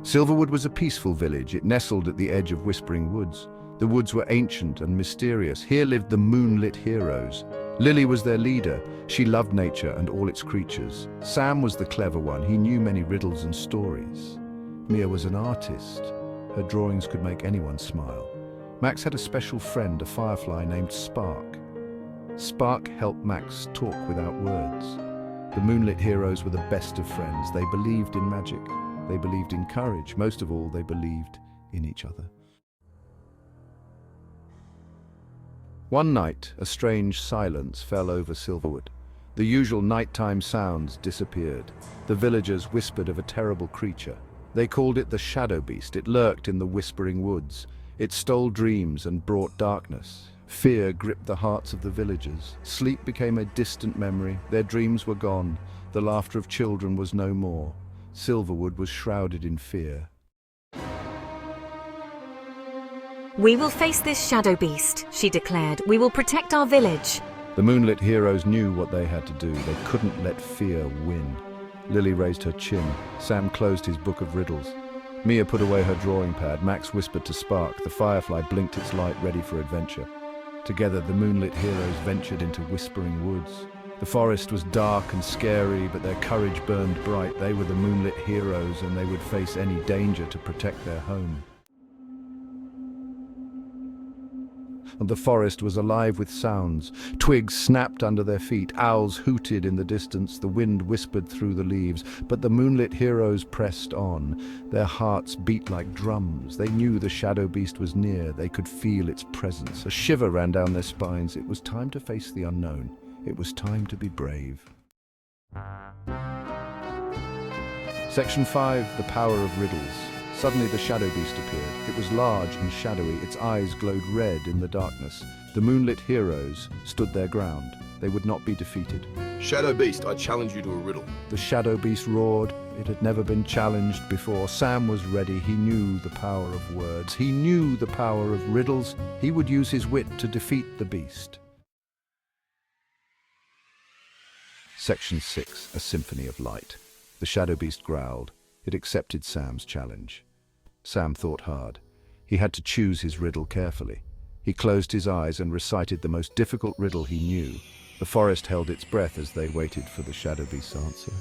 Silverwood was a peaceful village. It nestled at the edge of whispering woods. The woods were ancient and mysterious. Here lived the moonlit heroes. Lily was their leader. She loved nature and all its creatures. Sam was the clever one. He knew many riddles and stories. Mia was an artist. Her drawings could make anyone smile. Max had a special friend, a firefly named Spark. Spark helped Max talk without words. The moonlit heroes were the best of friends. They believed in magic. They believed in courage. Most of all, they believed in each other. One night, a strange silence fell over Silverwood. The usual nighttime sounds disappeared. The villagers whispered of a terrible creature. They called it the Shadow Beast. It lurked in the whispering woods. It stole dreams and brought darkness. Fear gripped the hearts of the villagers. Sleep became a distant memory. Their dreams were gone. The laughter of children was no more. Silverwood was shrouded in fear. "We will face this shadow beast," she declared. "We will protect our village." The moonlit heroes knew what they had to do. They couldn't let fear win. Lily raised her chin. Sam closed his book of riddles. Mia put away her drawing pad. Max whispered to Spark. The firefly blinked its light, ready for adventure. Together, the moonlit heroes ventured into whispering woods. The forest was dark and scary, but their courage burned bright. They were the moonlit heroes, and they would face any danger to protect their home. And the forest was alive with sounds. Twigs snapped under their feet, owls hooted in the distance, the wind whispered through the leaves. But the moonlit heroes pressed on. Their hearts beat like drums. They knew the shadow beast was near. They could feel its presence. A shiver ran down their spines. It was time to face the unknown. It was time to be brave. Section 5, The Power of Riddles. Suddenly the shadow beast appeared. It was large and shadowy. Its eyes glowed red in the darkness. The moonlit heroes stood their ground. They would not be defeated. Shadow Beast, I challenge you to a riddle. The shadow beast roared. It had never been challenged before. Sam was ready. He knew the power of words. He knew the power of riddles. He would use his wit to defeat the beast. Section 6, A Symphony of Light. The shadow beast growled. It accepted Sam's challenge. Sam thought hard. He had to choose his riddle carefully. He closed his eyes and recited the most difficult riddle he knew. The forest held its breath as they waited for the shadow beast's answer.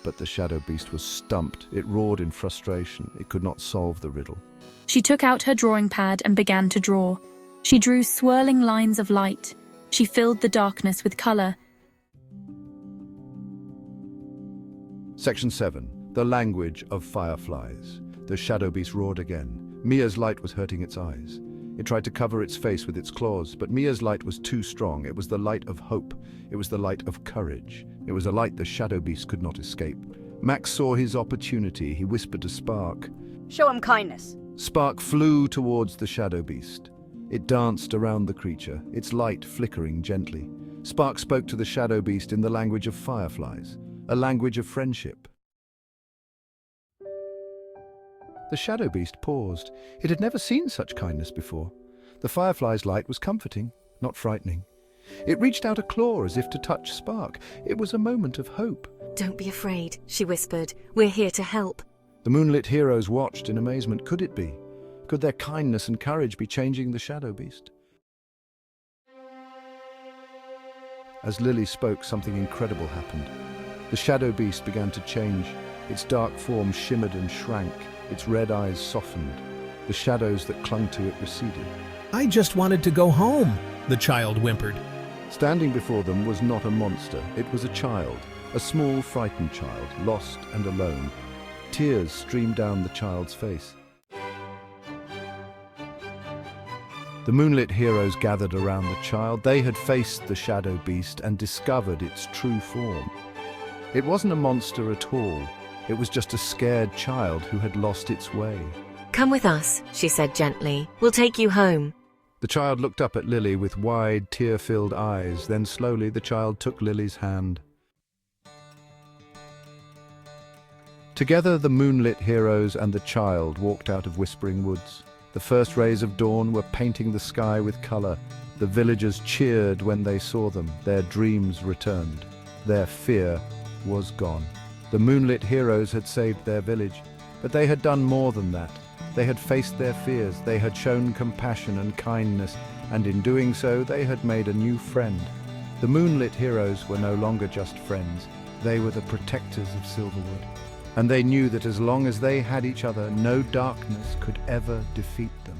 But the shadow beast was stumped. It roared in frustration. It could not solve the riddle. She took out her drawing pad and began to draw. She drew swirling lines of light. She filled the darkness with color. Section 7. The Language of Fireflies. The shadow beast roared again. Mia's light was hurting its eyes. It tried to cover its face with its claws, but Mia's light was too strong. It was the light of hope. It was the light of courage. It was a light the shadow beast could not escape. Max saw his opportunity. He whispered to Spark. "Show him kindness." Spark flew towards the shadow beast. It danced around the creature, its light flickering gently. Spark spoke to the shadow beast in the language of fireflies, a language of friendship. The shadow beast paused. It had never seen such kindness before. The firefly's light was comforting, not frightening. It reached out a claw as if to touch Spark. It was a moment of hope. "Don't be afraid," she whispered. "We're here to help." The moonlit heroes watched in amazement. Could it be? Could their kindness and courage be changing the shadow beast? As Lily spoke, something incredible happened. The shadow beast began to change. Its dark form shimmered and shrank. Its red eyes softened. The shadows that clung to it receded. "I just wanted to go home," the child whimpered. Standing before them was not a monster. It was a child, a small, frightened child, lost and alone. Tears streamed down the child's face. The moonlit heroes gathered around the child. They had faced the shadow beast and discovered its true form. It wasn't a monster at all. It was just a scared child who had lost its way. "Come with us," she said gently. "We'll take you home." The child looked up at Lily with wide, tear-filled eyes. Then slowly the child took Lily's hand. Together the moonlit heroes and the child walked out of Whispering Woods. The first rays of dawn were painting the sky with color. The villagers cheered when they saw them. Their dreams returned. Their fear was gone. The moonlit heroes had saved their village. But they had done more than that. They had faced their fears, they had shown compassion and kindness, and in doing so they had made a new friend. The Moonlit Heroes were no longer just friends, they were the protectors of Silverwood. And they knew that as long as they had each other, no darkness could ever defeat them.